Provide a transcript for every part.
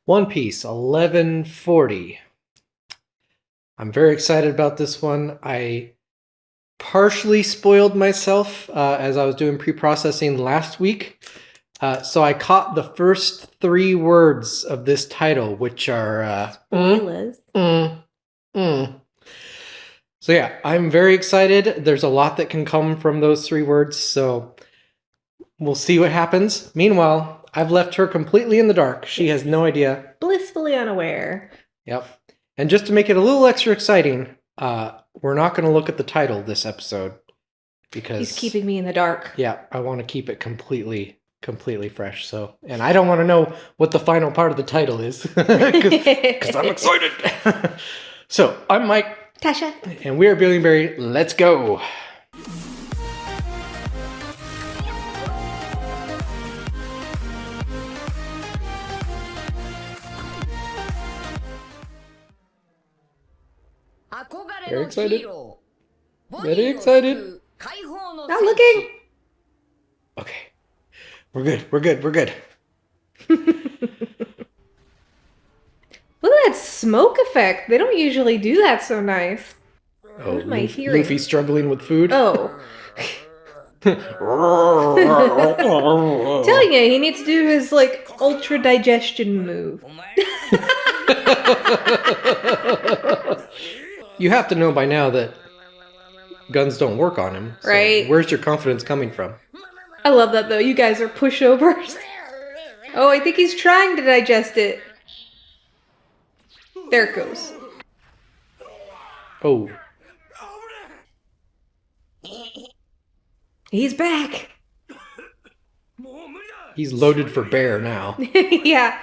One Piece, 1140. I'm very excited about this one. I partially spoiled myself as I was doing pre-processing last week. So I caught the first 3 words of this title, which are... Spoilers. So yeah, I'm very excited. There's a lot that can come from those 3 words, so we'll see what happens. Meanwhile, I've left her completely in the dark. She has no idea. Blissfully unaware. Yep. And just to make it a little extra exciting, we're not going to look at the title this episode because he's keeping me in the dark. Yeah, I want to keep it completely fresh. So, and I don't want to know what the final part of the title is because I'm excited. So, I'm Mike. Tasha. And we are Billion Beri. Let's go. Very excited. Very excited. Not looking. Okay. We're good. We're good. We're good. Look at that smoke effect. They don't usually do that so nice. Oh, my hearing. Luffy struggling with food? Oh. Telling you, he needs to do his, like, ultra digestion move. You have to know by now that guns don't work on him. So right. Where's your confidence coming from? I love that, though. You guys are pushovers. Oh, I think he's trying to digest it. There it goes. Oh. He's back. He's loaded for bear now. Yeah.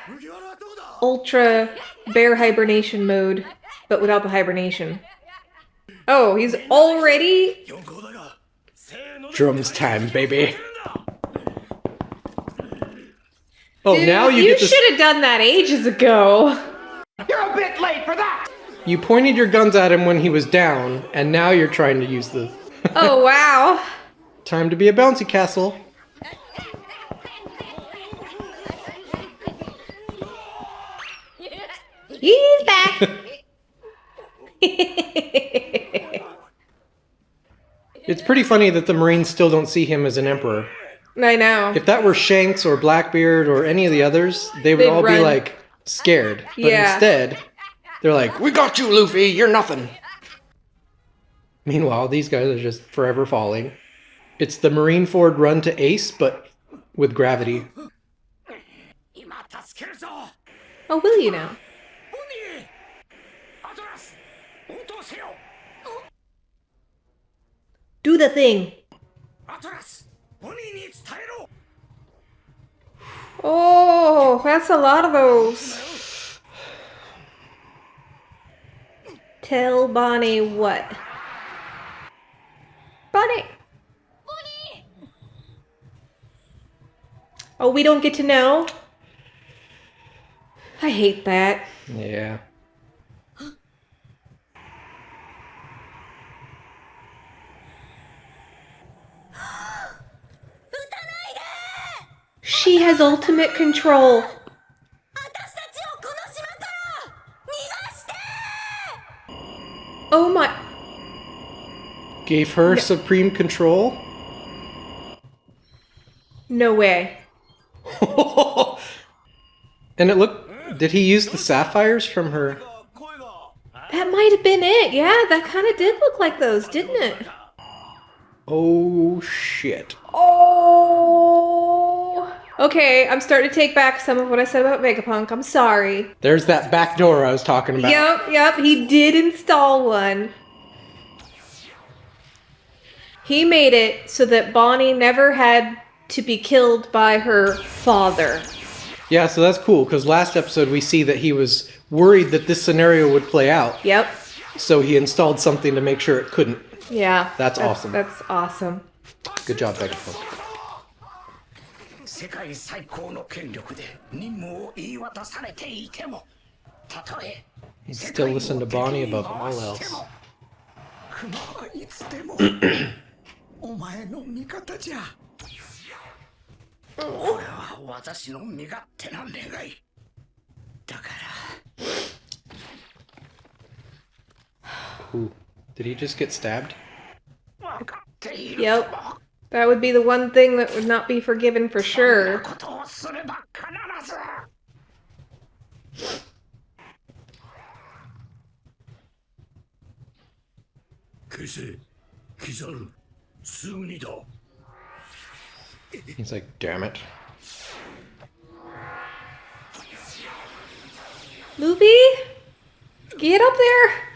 Ultra bear hibernation mode, but without the hibernation. Oh, he's already... Drums time, baby. Oh, Dude, now you get this... should have done that ages ago. You're a bit late for that! You pointed your guns at him when he was down, and now you're trying to use the... Oh, wow. Time to be a bouncy castle. He's back. It's pretty funny that the Marines still don't see him as an emperor. I know. If that were Shanks or Blackbeard or any of the others, they'd all run. be like scared. But Yeah. instead, they're like, "We got you, Luffy. You're nothing." Meanwhile, these guys are just forever falling. It's the Marineford run to Ace, but with gravity. Oh, will you now? Do the thing. Oh, that's a lot of those. Tell Bonney what? Bonney! Oh, we don't get to know? I hate that. Yeah. She has ultimate control. Oh my... Gave her supreme control? No way. And it looked... Did he use the sapphires from her? That might have been it. Yeah, that kind of did look like those, didn't it? Oh, shit. Oh. Okay, I'm starting to take back some of what I said about Vegapunk. I'm sorry. There's that back door I was talking about. Yep, he did install one. He made it so that Bonney never had to be killed by her father. Yeah, so that's cool, because last episode we see that he was worried that this scenario would play out. Yep. So he installed something to make sure it couldn't. Yeah. That's awesome. That's awesome. Good job, Beckett. Still listen to Bonney above all else. お前の味方じゃ。これは私の身勝手な願い。だ Ooh. Did he just get stabbed? Yep. That would be the one thing that would not be forgiven for sure. ことをすれば必ず。消せ、キザル、すぐにだ。 He's like, damn it. Luffy? Get up there!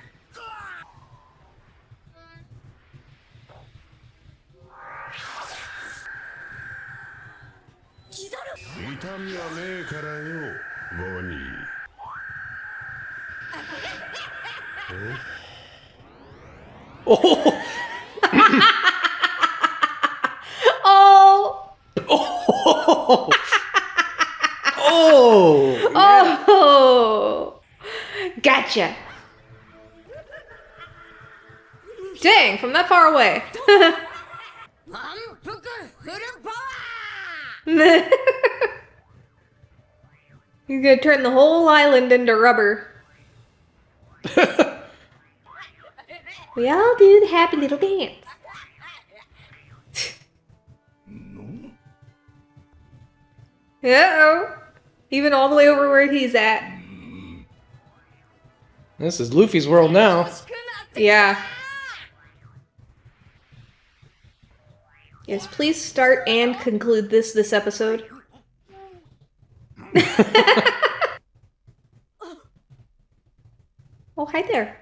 Oh! Oh! Oh! Oh! Oh! Gotcha! Dang, from that far away. He's gonna turn the whole island into rubber. We all do the happy little dance. Uh-oh. Even all the way over where he's at. This is Luffy's world now. Yeah. Yes, please start and conclude this episode. Oh, hi there.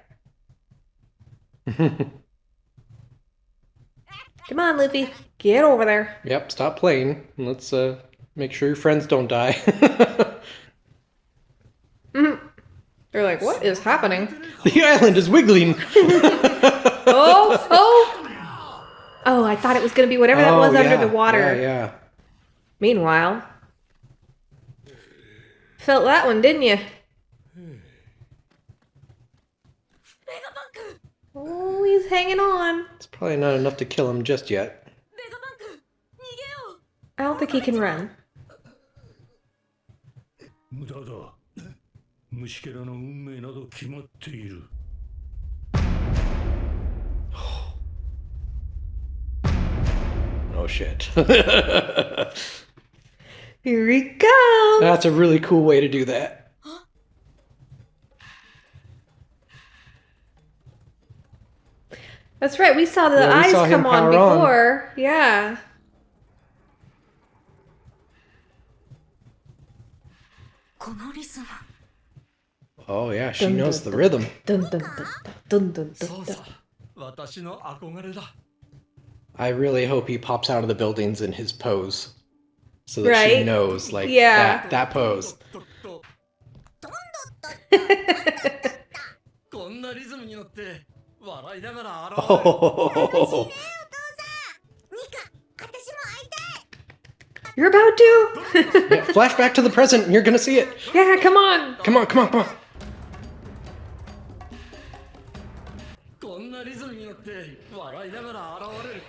Come on, Luffy. Get over there. Yep, stop playing. Let's make sure your friends don't die. They're like, what is happening? The island is wiggling. Oh, oh! Oh, I thought it was going to be whatever that was under the water. Yeah. Meanwhile, felt that one, didn't you? Oh, he's hanging on. It's probably not enough to kill him just yet. I don't think he can run. 無駄だ。虫けらの運命など決まっている。Oh shit. Here he comes. That's a really cool way to do that. That's right. We saw the Yeah, we eyes saw him come on power on. before. Yeah. Oh yeah, she knows the rhythm. Dun, dun, dun, dun, dun, dun, そう dun. さ、私の憧れだ。 I really hope he pops out of the buildings in his pose. So that she Right? knows, like, Yeah. that pose. こんなリズムに乗って笑いながら現れる。 Oh. You're about to. Yeah, flashback to the present and you're gonna see it. Yeah, come on. Come on, come on, come on. こんなリズムに乗って笑いながら現れる。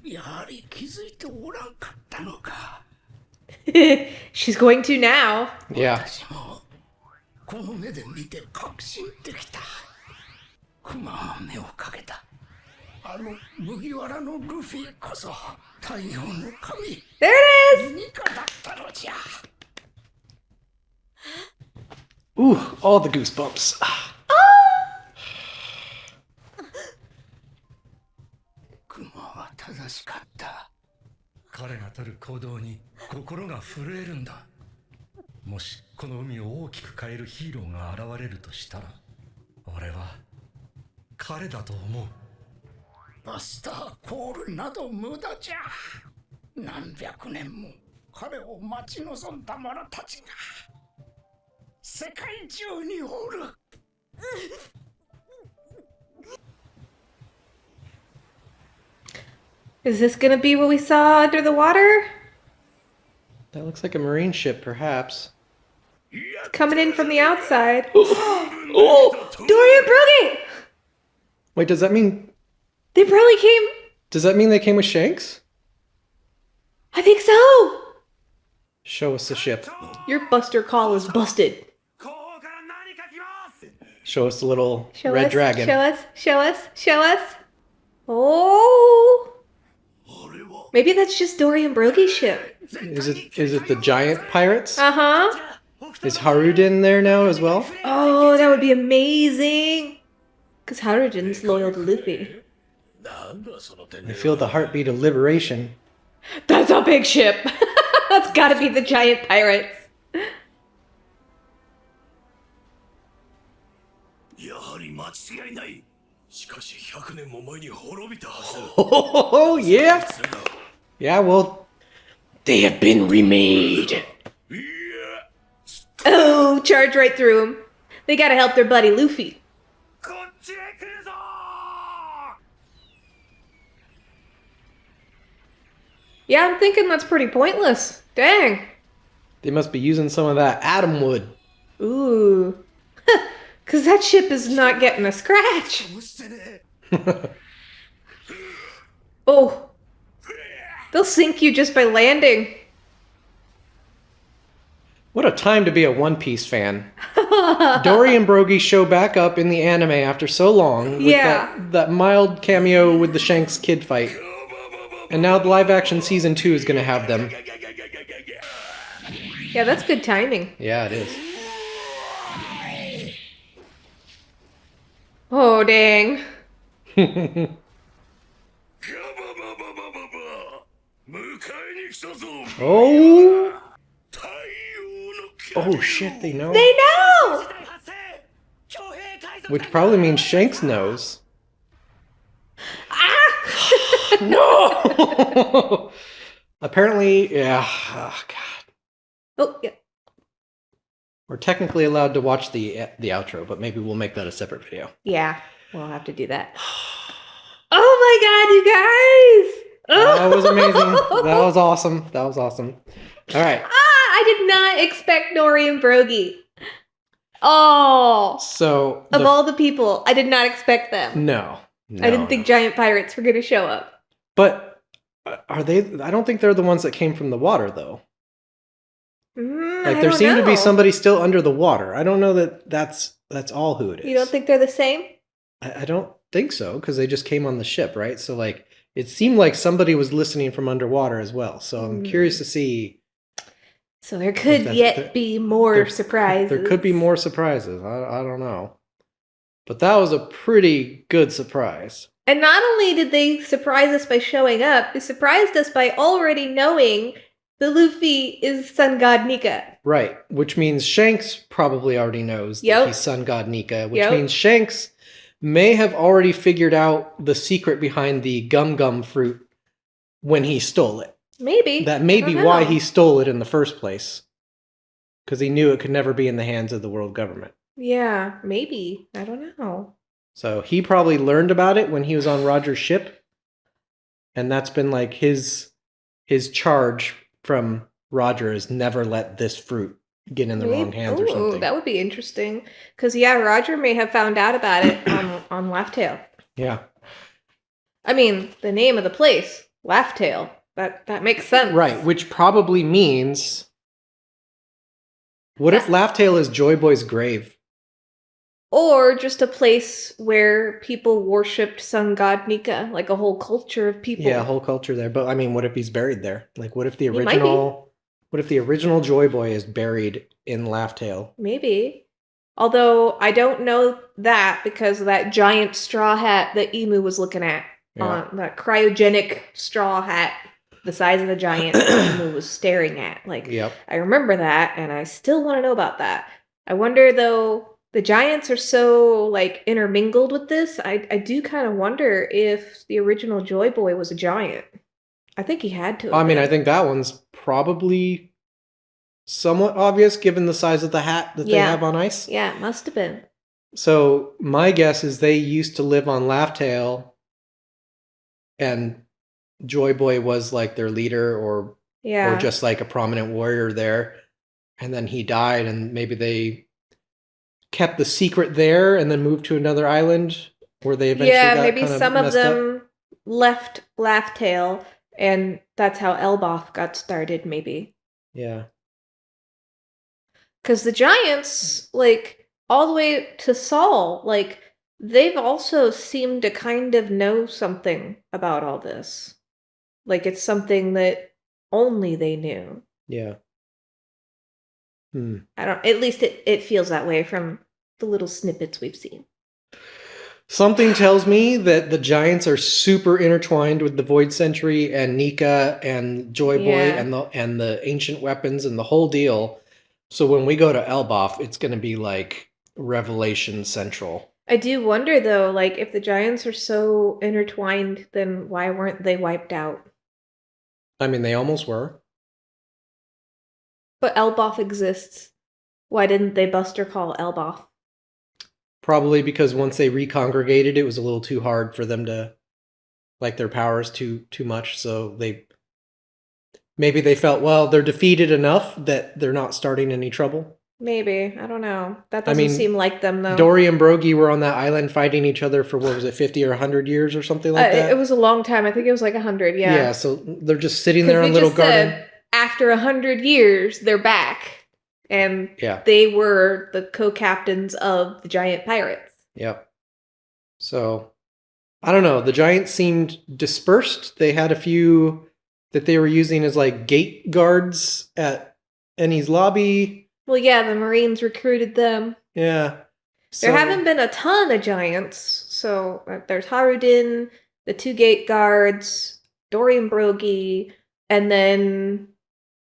やはり気づいておらんかったのか。 She's going to now. Yeah. 私もこの目で見て確信できた。クマは目をかけた。あの麦わらのルフィこそ太陽の神。 There it is. ニカだったのじゃ。 Ooh, all the goosebumps. Ah. クマは正しかった。彼が取る行動に心が震えるんだ。もしこの海を大きく変えるヒーローが現れるとしたら、俺は彼だと思う。バスターコールなど無駄じゃ。何百年も彼を待ち望んだ者たちが世界中におる。 Is this gonna be what we saw under the water? That looks like a marine ship, perhaps. Coming in from the outside. Oh! Dorry and Brogy! Wait, does that mean They probably came. they came with Shanks? I think so. Show us the ship. Your buster call is busted. 後方から何か来ます Show us the little Show red us, dragon. show us, show us, show us. Oh! Maybe that's just Dorry and Brogy's ship. Is it the giant pirates? Uh-huh. Is Haruden there now as well? Oh, that would be amazing. Because Haruden's loyal to Luffy. なんだその天 I 然 feel the heartbeat of liberation. That's a big ship. That's gotta be the giant pirates. やはり間違いないしかし100年も前に滅びたはず Oh, yeah. Yeah, well, they have been remade. いや Oh, charge right through him. They gotta help their buddy Luffy. こっちへ来るぞ Yeah, I'm thinking that's pretty pointless. Dang. They must be using some of that atom wood. Ooh. Because that ship is not getting a scratch. どうしてね Oh. They'll sink you just by landing. What a time to be a One Piece fan. Dorry and Brogy show back up in the anime after so long with Yeah. that mild cameo with the Shanks kid fight. And now the live action season 2 is going to have them. Yeah, that's good timing. Yeah, it is. Oh, dang. 迎えに来たぞ Oh! 太陽の Oh shit, they know. They know! 発生強兵海賊 Which probably means Shanks knows. Ah! No! Apparently, yeah. Oh, God. Oh, yeah. We're technically allowed to watch the outro, but maybe we'll make that a separate video. Yeah, we'll have to do that. Oh my god, you guys! That was amazing. That was awesome. That was awesome. All right. I did not expect Dorry and Brogy. Oh, So of all the people, I did not expect them. no, I didn't think giant pirates were going to show up. But are they? I don't think they're the ones that came from the water, though. Like there seemed to be somebody still under the water. I don't know that that's all who it is. You don't think they're the same? I don't think so because they just came on the ship, right? So like it seemed like somebody was listening from underwater as well. So I'm curious to see. So there could yet be more surprises. There could be more surprises. I don't know. But that was a pretty good surprise. And not only did they surprise us by showing up, they surprised us by already knowing the Luffy is Sun God Nika. Right, which means Shanks probably already knows that he's Sun God Nika, which means Shanks may have already figured out the secret behind the gum gum fruit when he stole it. Maybe. That may be why he stole it in the first place. Because he knew it could never be in the hands of the world government. Yeah, maybe. I don't know. So he probably learned about it when he was on Roger's ship. And that's been like his charge from Roger is never let this fruit get in the wrong hands or something. That would be interesting. Because, yeah, Roger may have found out about it on Laughtail. Yeah. I mean, the name of the place, Laughtail. That makes sense. Right, which probably means... What if Laughtail is Joy Boy's grave? Or just a place where people worshipped Sun God Nika, like a whole culture of people. Yeah, a whole culture there. But I mean, what if he's buried there? Like, what if the original Joy Boy is buried in Laughtail? Maybe. Although I don't know that because of that giant straw hat that Emu was looking at. That cryogenic straw hat, the size of a giant Emu was staring at. Like, I remember that, and I still want to know about that. I wonder, though, the giants are so, like, intermingled with this. I do kind of wonder if the original Joy Boy was a giant. I think he had to. I mean, I think that one's probably somewhat obvious given the size of the hat that they have on ice. Yeah, it must have been. So my guess is they used to live on Laughtail, and Joy Boy was like their leader or just like a prominent warrior there. And then he died, and maybe they kept the secret there and then moved to another island where they eventually got maybe kind of some of messed them up. left Laughtail, and that's how Elbaf got started, maybe. Yeah. Because the giants, like, all the way to Saul, like, they've also seemed to kind of know something about all this. Like, it's something that only they knew. Yeah. At least it feels that way from the little snippets we've seen. Something tells me that the giants are super intertwined with the Void Sentry and Nika and Joy Boy and the ancient weapons and the whole deal. So when we go to Elbaf, it's going to be like Revelation Central. I do wonder though, like if the giants are so intertwined, then why weren't they wiped out? I mean, they almost were. But Elbaf exists. Why didn't they Buster call Elbaf? Probably because once they recongregated, it was a little too hard for them to, like, their powers too much. So maybe they felt, well, they're defeated enough that they're not starting any trouble. Maybe. I don't know. That doesn't seem like them, though. Dorry and Brogy were on that island fighting each other for, what was it, 50 or 100 years or something like that? It was a long time. I think it was like 100, yeah. Yeah, so they're just sitting there on Little Garden. Said, after 100 years, they're back. And yeah. They were the co-captains of the giant pirates. Yep. So, I don't know. The giants seemed dispersed. They had a few that they were using as like gate guards at Ennie's lobby. Well, yeah, the Marines recruited them. Yeah. So, there haven't been a ton of giants. So, there's Harudin, the 2 gate guards, Dorry and Brogy, and then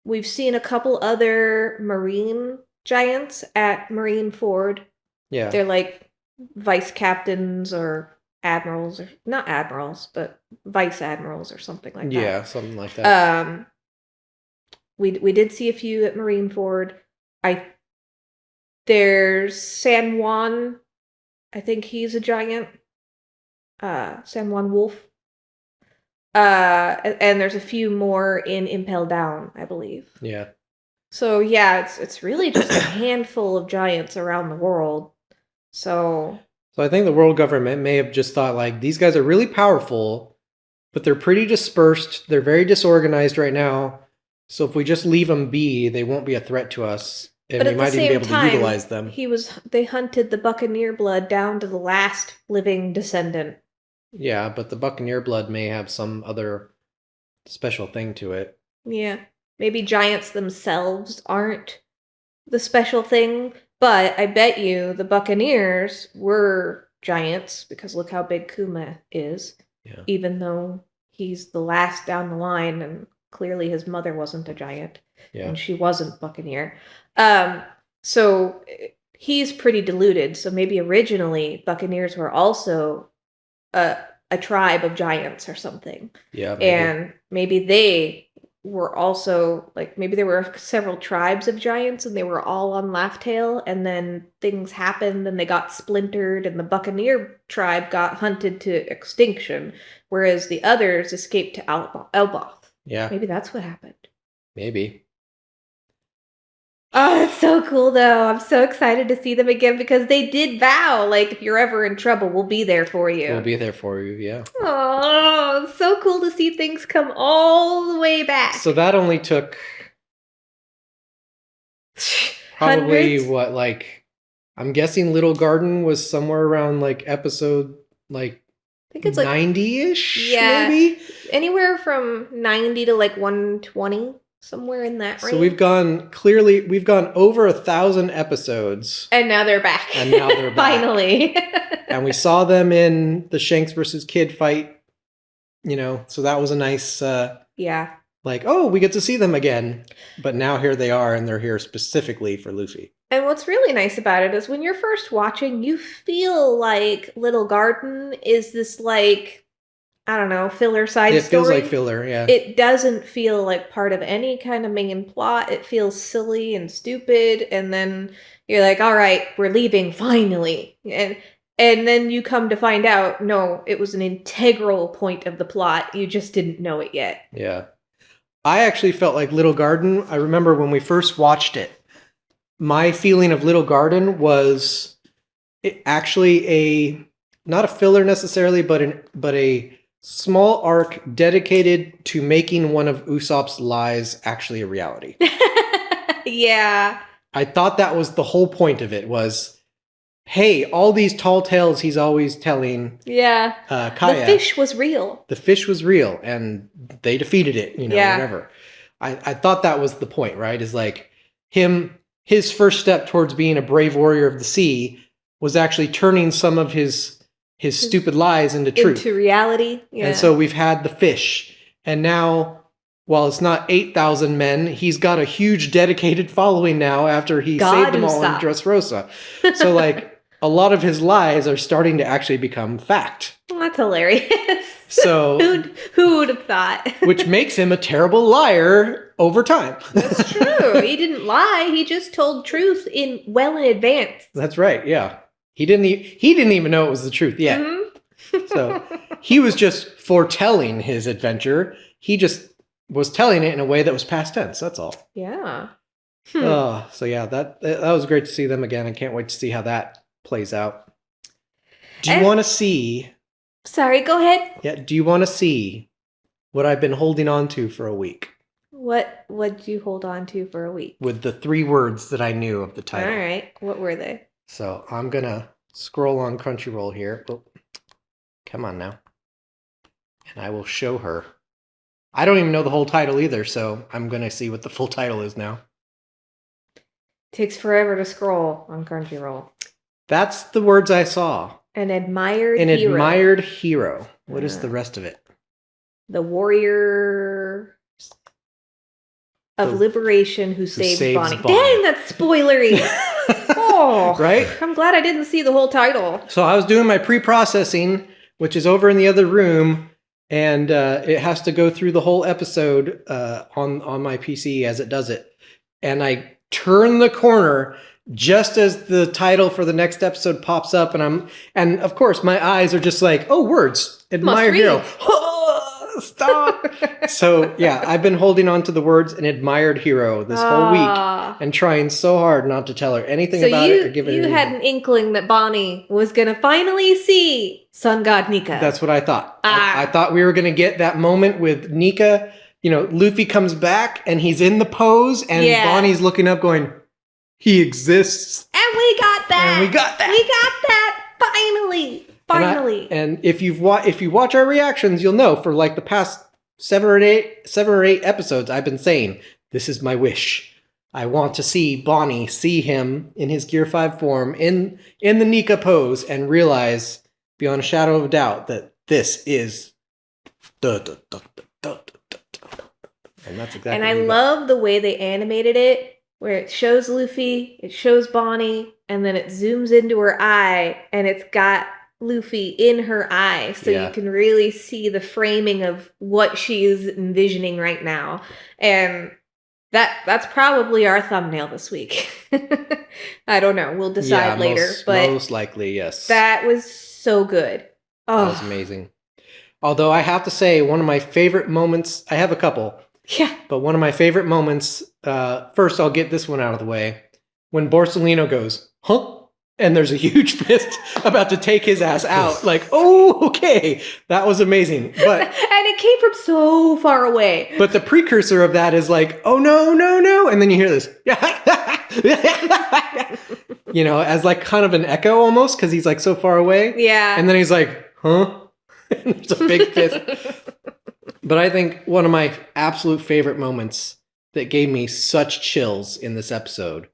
we've seen a couple other Marine giants at Marine Ford. Yeah. They're like vice captains or admirals, or not admirals, but vice admirals or something like that. Yeah, something like that. We did see a few at Marine Ford. There's San Juan. I think he's a giant. San Juan Wolf. And there's a few more in Impel Down, I believe. Yeah. So yeah, it's really just a handful of giants around the world. So I think the world government may have just thought, like, these guys are really powerful, but they're pretty dispersed. They're very disorganized right now. So if we just leave them be, they won't be a threat to us, and we might even be able to utilize them. They hunted the Buccaneer blood down to the last living descendant. Yeah, but the Buccaneer blood may have some other special thing to it. Yeah. Maybe giants themselves aren't the special thing, but I bet you the Buccaneers were giants, because look how big Kuma is. Yeah. Even though he's the last down the line, and clearly his mother wasn't a giant. Yeah. And she wasn't Buccaneer. So he's pretty diluted. So maybe originally Buccaneers were also a tribe of giants or something. Yeah. Maybe. And maybe they were also, like, maybe there were several tribes of giants and they were all on Laugh-Tale, and then things happened and they got splintered, and the Buccaneer tribe got hunted to extinction, whereas the others escaped to Elbaf. Yeah. Maybe that's what happened. Maybe. Oh, it's so cool, though. I'm so excited to see them again, because they did vow, like, if you're ever in trouble, we'll be there for you. We'll be there for you, yeah. Oh, it's so cool to see things come all the way back. So that only took probably, what, like, I'm guessing Little Garden was somewhere around, like, episode, like, I think it's 90-ish, yeah, maybe? Anywhere from 90 to, like, 120. Somewhere in that range. So we've gone over 1,000 episodes. And now they're back. Finally. And we saw them in the Shanks versus Kid fight, so that was a nice, yeah. Like, oh, we get to see them again. But now here they are, and they're here specifically for Luffy. And what's really nice about it is when you're first watching, you feel like Little Garden is this, like, I don't know, filler side story. It feels like filler, yeah. It doesn't feel like part of any kind of main plot. It feels silly and stupid, and then you're like, all right, we're leaving, finally. And then you come to find out, no, it was an integral point of the plot. You just didn't know it yet. Yeah. I actually felt like Little Garden, I remember when we first watched it, my feeling of Little Garden was actually not a filler necessarily, but a small arc dedicated to making one of Usopp's lies actually a reality. Yeah. I thought that was the whole point of it was, hey, all these tall tales he's always telling Yeah. Kaya. The fish was real. The fish was real, and they defeated it, Yeah. whatever. I thought that was the point, right? Is like his first step towards being a brave warrior of the sea was actually turning some of his stupid lies into truth. Into reality. Yeah. And so we've had the fish, and now, while it's not 8,000 men, he's got a huge dedicated following now after he saved them all in Dressrosa. So like a lot of his lies are starting to actually become fact. Well, that's hilarious. So who would have thought? Which makes him a terrible liar over time. That's true. He didn't lie. He just told truth well in advance. That's right. Yeah. He didn't even know it was the truth yet. Mm-hmm. So he was just foretelling his adventure. He just was telling it in a way that was past tense. That's all. Yeah. So yeah, that was great to see them again. I can't wait to see how that plays out. Do you want to see? Sorry, go ahead. Yeah. Do you want to see what I've been holding on to for a week? What did you hold on to for a week? With the 3 words that I knew of the title. All right. What were they? So I'm gonna scroll on Crunchyroll here. Oh, come on now. And I will show her. I don't even know the whole title either, so I'm gonna see what the full title is now. Takes forever to scroll on Crunchyroll. That's the words I saw. An admired hero. An admired hero. What is the rest of it? The warrior of liberation who saved Bonney. Dang, that's spoilery. Oh, right? I'm glad I didn't see the whole title. So I was doing my pre-processing, which is over in the other room, and it has to go through the whole episode on my PC as it does it. And I turn the corner just as the title for the next episode pops up, and of course my eyes are just like, oh, words, admire hero. Stop. So yeah, I've been holding on to the words an admired hero this whole week and trying so hard not to tell her anything about it or give it you had an inkling that Bonney was going to finally see Sun God Nika. That's what I thought. I thought we were going to get that moment with Nika. Luffy comes back and he's in the pose and Bonnie's looking up going, he exists. And we got that. We got that. Finally. And if you watch our reactions, you'll know for like the past 7 or 8 episodes, I've been saying, this is my wish. I want to see Bonney see him in his Gear 5 form in the Nika pose and realize beyond a shadow of a doubt that this is and that's exactly. And I love the way they animated it, where it shows Luffy, it shows Bonney, and then it zooms into her eye, and it's got Luffy in her eye, so you can really see the framing of what she's envisioning right now. And that's probably our thumbnail this week. I don't know. We'll decide later. But most likely, yes. That was so good. Oh, that was amazing. Although I have to say, one of my favorite moments, I have a couple. Yeah. But one of my favorite moments, first I'll get this one out of the way. When Borsalino goes, huh? And there's a huge fist about to take his ass out. Like, oh, okay. That was amazing. But and it came from so far away. But the precursor of that is like, oh, no, no, no. And then you hear this. As like kind of an echo almost, because he's like so far away. Yeah. And then he's like, huh? And there's a big fist. But I think one of my absolute favorite moments that gave me such chills in this episode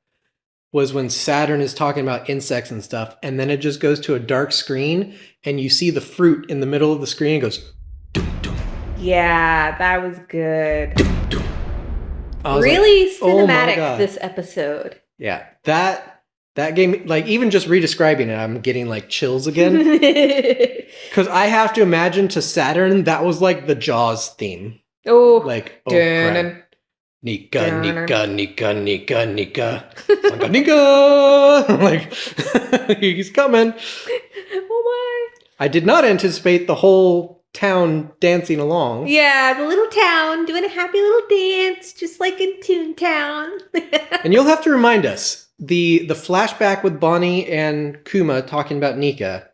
was when Saturn is talking about insects and stuff, and then it just goes to a dark screen, and you see the fruit in the middle of the screen. It goes, dum, dum. Yeah, that was good. Dum, dum. Really like, cinematic, this episode. Yeah, that gave me, like, even just re-describing it, I'm getting, like, chills again. Because I have to imagine to Saturn, that was, like, the Jaws theme. Oh. Like, oh, crap. Nika, Nika, Nika, Nika, Nika. Like, Nika! Like, he's coming. Oh my. I did not anticipate the whole town dancing along. Yeah, the little town doing a happy little dance, just like in Toontown. And you'll have to remind us, the flashback with Bonney and Kuma talking about Nika,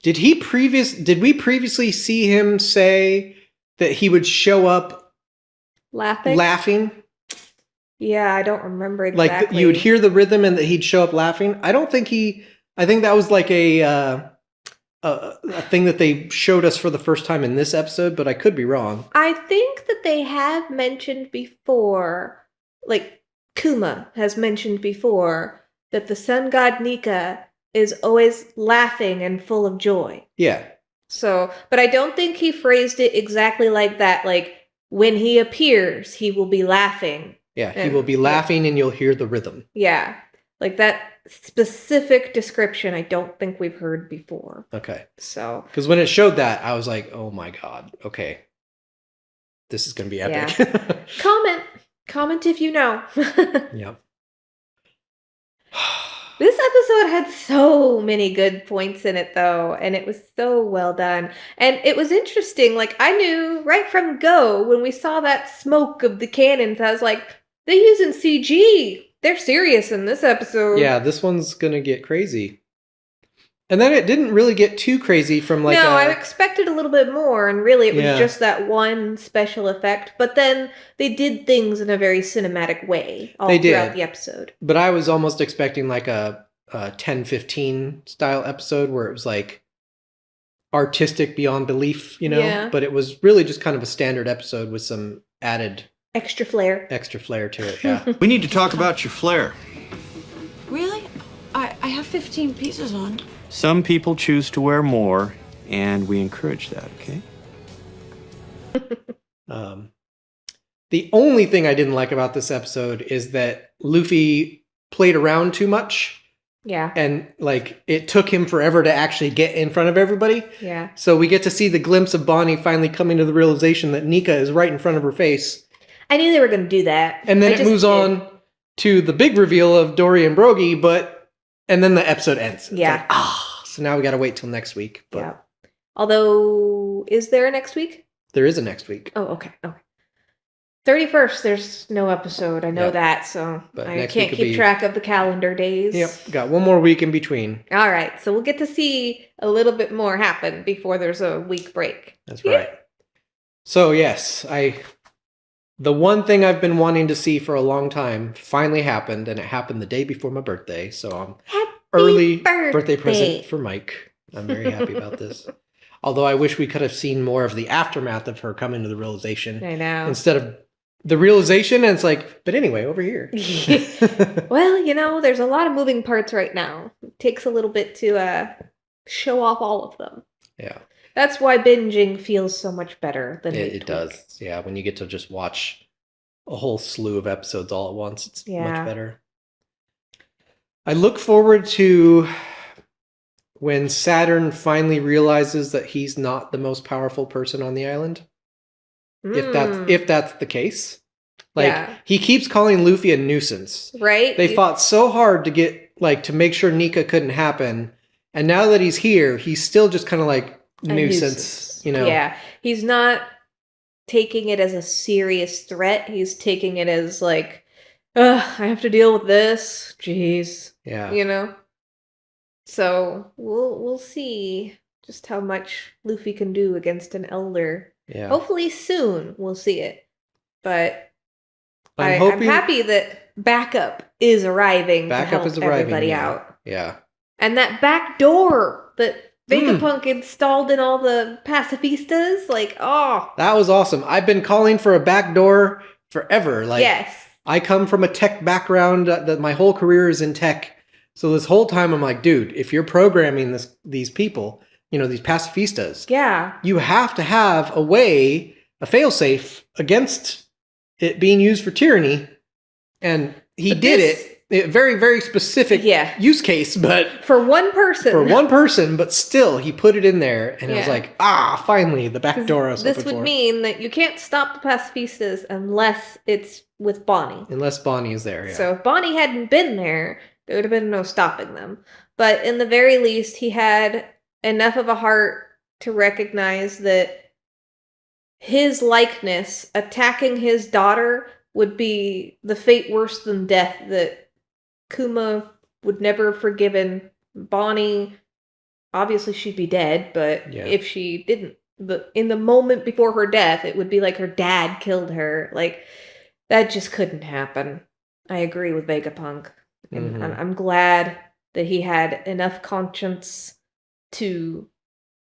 did we previously see him say that he would show up laughing? Yeah, I don't remember Like exactly. you would hear the rhythm and that he'd show up laughing. I think that was like a thing that they showed us for the first time in this episode, but I could be wrong. I think that they have mentioned before, like Kuma has mentioned before, that the sun god Nika is always laughing and full of joy. Yeah. So, but I don't think he phrased it exactly like that. Like, when he appears, he will be laughing. Yeah, he will be laughing and you'll hear the rhythm. Yeah. Like that specific description, I don't think we've heard before. Okay. So. Because when it showed that, I was like, oh my God, okay. This is going to be epic. Yeah. Comment if you know. Yep. This episode had so many good points in it, though, and it was so well done. And it was interesting. Like, I knew right from go when we saw that smoke of the cannons, I was like, they're using CG. They're serious in this episode. Yeah, this one's going to get crazy. And then it didn't really get too crazy from like No, I expected a little bit more, and really it was Yeah. just that one special effect. But then they did things in a very cinematic way all throughout the episode. But I was almost expecting like a 10-15 style episode where it was like artistic beyond belief, you know? Yeah. But it was really just kind of a standard episode with some added Extra flair. to it, yeah. We need to talk about your flair. Really? I have 15 pieces on. Some people choose to wear more, and we encourage that, okay? The only thing I didn't like about this episode is that Luffy played around too much. Yeah. And like it took him forever to actually get in front of everybody. Yeah. So we get to see the glimpse of Bonney finally coming to the realization that Nika is right in front of her face. I knew they were going to do that. And then it moves on to the big reveal of Dorry and Brogy, and then the episode ends. It's Yeah. like, so now we got to wait till next week. But yeah. Although, is there a next week? there is a next week. Oh, okay. 31st, there's no episode. I know Yeah. that, so But I next can't week will keep be- track of the calendar days. Yep. Got one more week in between. All right, so we'll get to see a little bit more happen before there's a week break. That's right. So yes, the one thing I've been wanting to see for a long time finally happened, and it happened the day before my birthday. So I'm Happy early birthday present for Mike. I'm very happy about this. Although I wish we could have seen more of the aftermath of her coming to the realization I know. instead of the realization. And it's like, but anyway, over here. Well, there's a lot of moving parts right now. It takes a little bit to show off all of them. Yeah, That's why binging feels so much better than it week to does. week. Yeah, when you get to just watch a whole slew of episodes all at once, it's Yeah. much better. I look forward to when Saturn finally realizes that he's not the most powerful person on the island. If that's the case. Like Yeah. he keeps calling Luffy a nuisance. Right? They fought so hard to get to make sure Nika couldn't happen. And now that he's here, he's still just kind of like A nuisance, you know. Yeah. He's not taking it as a serious threat. He's taking it as like, I have to deal with this. Jeez. Yeah. So we'll see just how much Luffy can do against an elder. Yeah. Hopefully soon we'll see it. But I'm I'm hoping happy that backup is arriving backup to help is arriving, everybody yeah. out. Yeah. And that back door that Vegapunk installed in all the pacifistas, That was awesome. I've been calling for a back door forever. yes. I come from a tech background that my whole career is in tech. So this whole time I'm like, dude, if you're programming these people, these pacifistas, Yeah. you have to have a way, a failsafe against it being used for tyranny. And he But did this- it. Very, very specific use case, but For one person. for one person, but still he put it in there. And I was Yeah. like, finally, the back door I was This hoping would for. mean that you can't stop the pacifistas unless it's with Bonney. Unless Bonney is there, yeah. So if Bonney hadn't been there would have been no stopping them. But in the very least, he had enough of a heart to recognize that his likeness attacking his daughter would be the fate worse than death that Kuma would never have forgiven. Bonney, obviously she'd be dead, but Yeah. if she didn't, in the moment before her death, it would be like her dad killed her. That just couldn't happen. I agree with Vegapunk. And Mhm. I'm glad that he had enough conscience to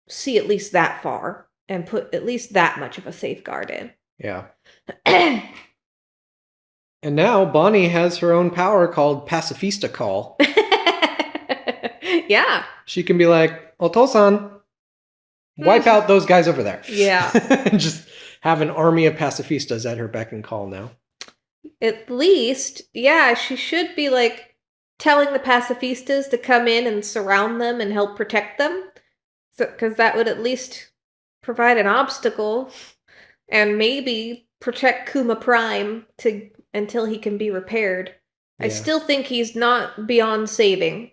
see at least that far and put at least that much of a safeguard in. Yeah. And now Bonney has her own power called Pacifista Call. Yeah. She can be like, Otosan, wipe out those guys over there. Yeah. And just have an army of pacifistas at her beck and call now. At least, yeah, she should be like telling the pacifistas to come in and surround them and help protect them. Because that would at least provide an obstacle and maybe protect Kuma Prime until he can be repaired. I Yeah. still think he's not beyond saving.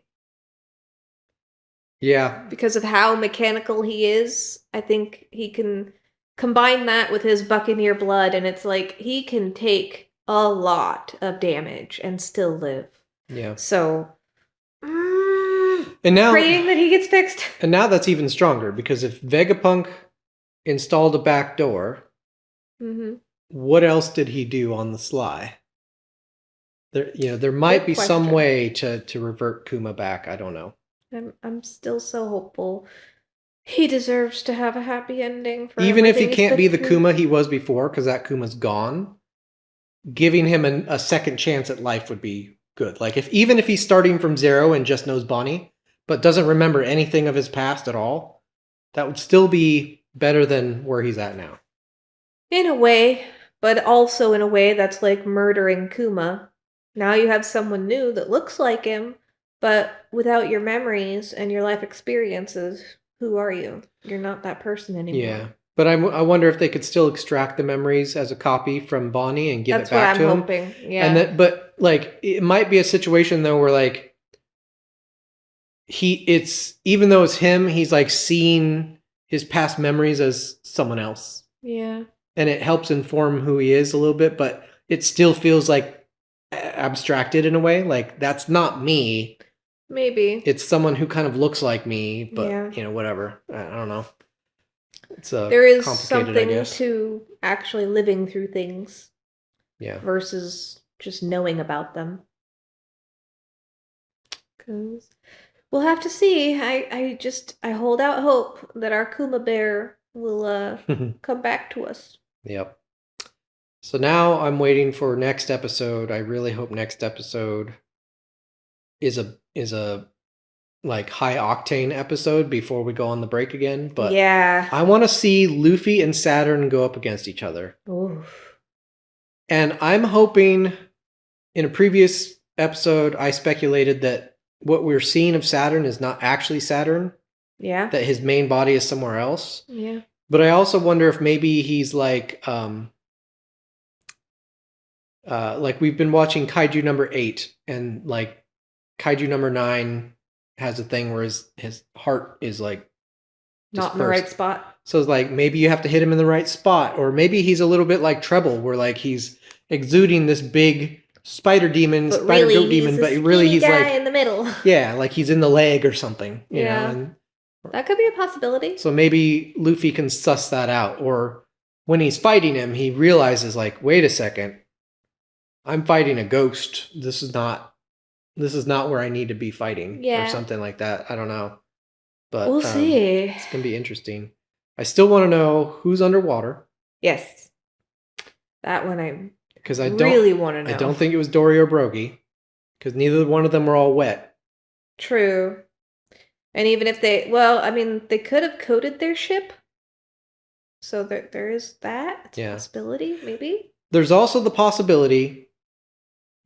Yeah. Because of how mechanical he is, I think he can combine that with his Buccaneer blood, and it's like he can take a lot of damage and still live. Yeah. So, And now, praying that he gets fixed. and now that's even stronger, because if Vegapunk installed a back door, Mm-hmm. what else did he do on the sly? There might Good be some question. way to revert Kuma back. I don't know. I'm still so hopeful. He deserves to have a happy ending. For Even if he everything he's can't be been the through. Kuma he was before, because that Kuma's gone, giving him a second chance at life would be good. Like even if he's starting from zero and just knows Bonney, but doesn't remember anything of his past at all, that would still be better than where he's at now. In a way, but also in a way that's like murdering Kuma. Now you have someone new that looks like him, but without your memories and your life experiences, who are you? You're not that person anymore. Yeah. But I wonder if they could still extract the memories as a copy from Bonney and give That's it back what I'm to him. hoping. Yeah. And but like it might be a situation though where like it's even though it's him, he's like seeing his past memories as someone else. Yeah. And it helps inform who he is a little bit, but it still feels like abstracted in a way. Like that's not me. Maybe. It's someone who kind of looks like me, but Yeah. whatever. I don't know. It's There is complicated, I something guess. to actually living through things Yeah. versus just knowing about them. 'Cause we'll have to see. I hold out hope that our Kuma bear will come back to us. Yep. So now I'm waiting for next episode. I really hope next episode is a like high octane episode before we go on the break again. But yeah. I want to see Luffy and Saturn go up against each other. Oof. And I'm hoping in a previous episode I speculated that what we're seeing of Saturn is not actually Saturn, Yeah. that his main body is somewhere else. Yeah. But I also wonder if maybe he's like we've been watching Kaiju number 8, and like Kaiju number 9 has a thing where his heart is like Not in the right dispersed. spot. So it's like maybe you have to hit him in the right spot, or maybe he's a little bit like Treble, where like he's exuding this big spider demon, But spider really, goat demon, he's but a really skinny he's guy like in the middle. yeah, like he's in the leg or something, you Yeah. know. And That could be a possibility. so maybe Luffy can suss that out, or when he's fighting him, he realizes like, wait a second, I'm fighting a ghost. This is not where I need to be fighting, Yeah. or something like that. I don't know, but We'll see. It's gonna be interesting. I still want to know who's underwater, Yes. That one I because I really want to know. I don't think it was Dorry or Brogy, because neither one of them were all wet. True. And even if they could have coated their ship. So there is that. It's a Yeah. possibility, maybe. There's also the possibility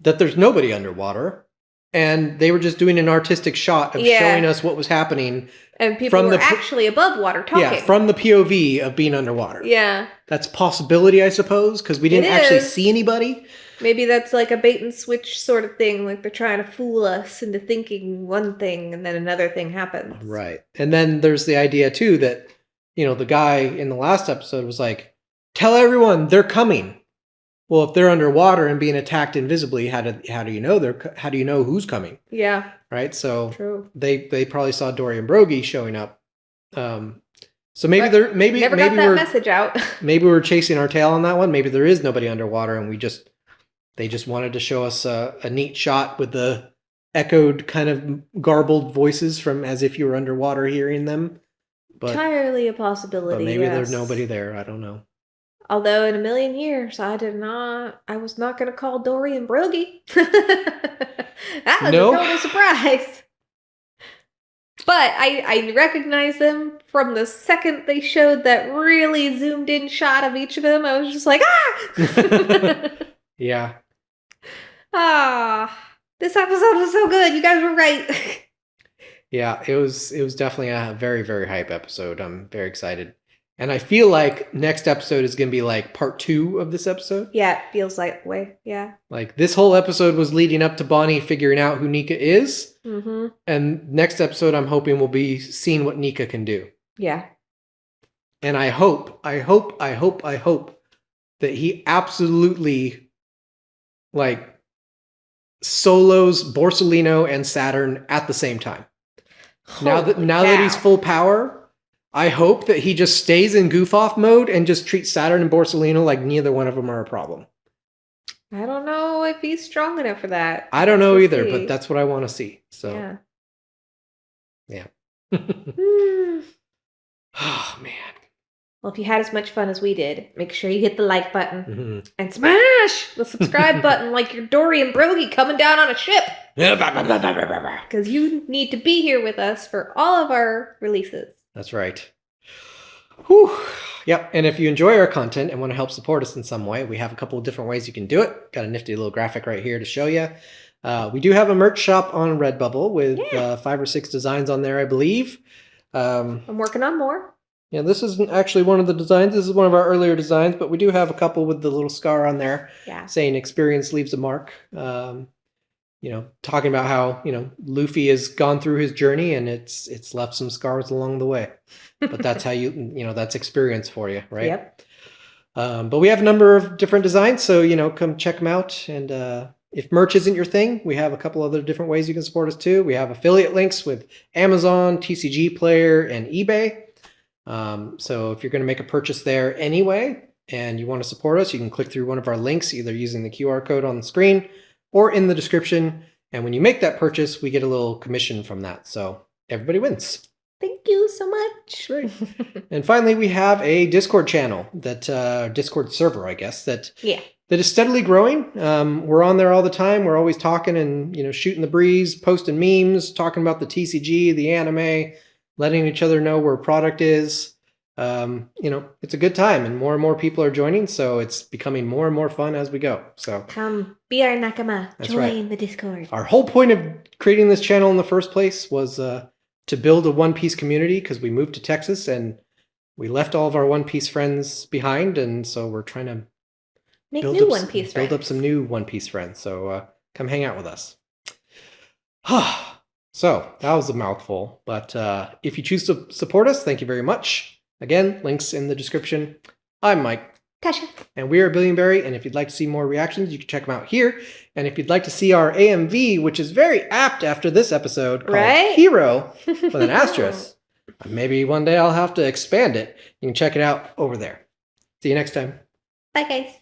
that there's nobody underwater, and they were just doing an artistic shot of Yeah. showing us what was happening. And people From were the pr- actually above water talking. Yeah, from the POV of being underwater. Yeah. That's a possibility, I suppose, because we didn't It actually is. see anybody. Maybe that's like a bait and switch sort of thing. Like they're trying to fool us into thinking one thing and then another thing happens. Right. And then there's the idea, too, that, the guy in the last episode was like, tell everyone they're coming. Well, if they're underwater and being attacked invisibly, how do you know who's coming? Yeah. Right? So True. they probably saw Dorry and Brogy showing up. So maybe But maybe Never got that we're message out. maybe we're chasing our tail on that one. Maybe there is nobody underwater and we just They just wanted to show us a neat shot with the echoed kind of garbled voices from as if you were underwater hearing them. But, Entirely a possibility. but maybe yes. there's nobody there. I don't know. Although in a million years, I was not going to call Dorry and Brogy. That was No. a total surprise. But I recognized them from the second they showed that really zoomed in shot of each of them. I was just like, ah! Yeah. Ah, this episode was so good. You guys were right. Yeah, it was definitely a very, very hype episode. I'm very excited. And I feel like next episode is going to be like part 2 of this episode. Yeah, it feels like way. Yeah. Like this whole episode was leading up to Bonney figuring out who Nika is. Mm-hmm. And next episode, I'm hoping we'll be seeing what Nika can do. Yeah. And I hope that he absolutely like solos Borsellino and Saturn at the same time. Now that he's full power, I hope that he just stays in goof off mode and just treats Saturn and Borsellino like neither one of them are a problem. I don't know if he's strong enough for that. I don't know We'll either, see. but that's what I want to see. So Yeah. yeah. Hmm. Oh man. Well, if you had as much fun as we did, make sure you hit the like button Mhm. and smash the subscribe button like you're Dorry and Brogy coming down on a ship. Because you need to be here with us for all of our releases. That's right. Whew. Yep. And if you enjoy our content and want to help support us in some way, we have a couple of different ways you can do it. Got a nifty little graphic right here to show you. We do have a merch shop on Redbubble with 5 or 6 designs on there, I believe. I'm working on more. Yeah, this isn't actually one of the designs. This is one of our earlier designs, but we do have a couple with the little scar on there Yeah. saying experience leaves a mark. Talking about how, Luffy has gone through his journey and it's left some scars along the way. But that's how that's experience for you, right? Yep. But we have a number of different designs, so, come check them out. And if merch isn't your thing, we have a couple other different ways you can support us too. We have affiliate links with Amazon, TCGPlayer, and eBay. So if you're going to make a purchase there anyway, and you want to support us, you can click through one of our links, either using the QR code on the screen or in the description. And when you make that purchase, we get a little commission from that. So everybody wins. Thank you so much. Great. And finally, we have a Discord channel, Discord server, I guess, that is steadily growing. We're on there all the time. We're always talking and, shooting the breeze, posting memes, talking about the TCG, the anime, letting each other know where a product is. It's a good time and more people are joining. So it's becoming more and more fun as we go. So come be our nakama. That's Join right. the Discord. Our whole point of creating this channel in the first place was to build a One Piece community, because we moved to Texas and we left all of our One Piece friends behind. And so we're trying to Make build new up, One Piece friends. build up some new One Piece friends. So come hang out with us. So that was a mouthful, but if you choose to support us, thank you very much. Again, links in the description. I'm Mike. Tasha. And we are Billion Beri, and if you'd like to see more reactions, you can check them out here. And if you'd like to see our AMV, which is very apt after this episode, called Hero, with an asterisk, maybe one day I'll have to expand it. You can check it out over there. See you next time. Bye, guys.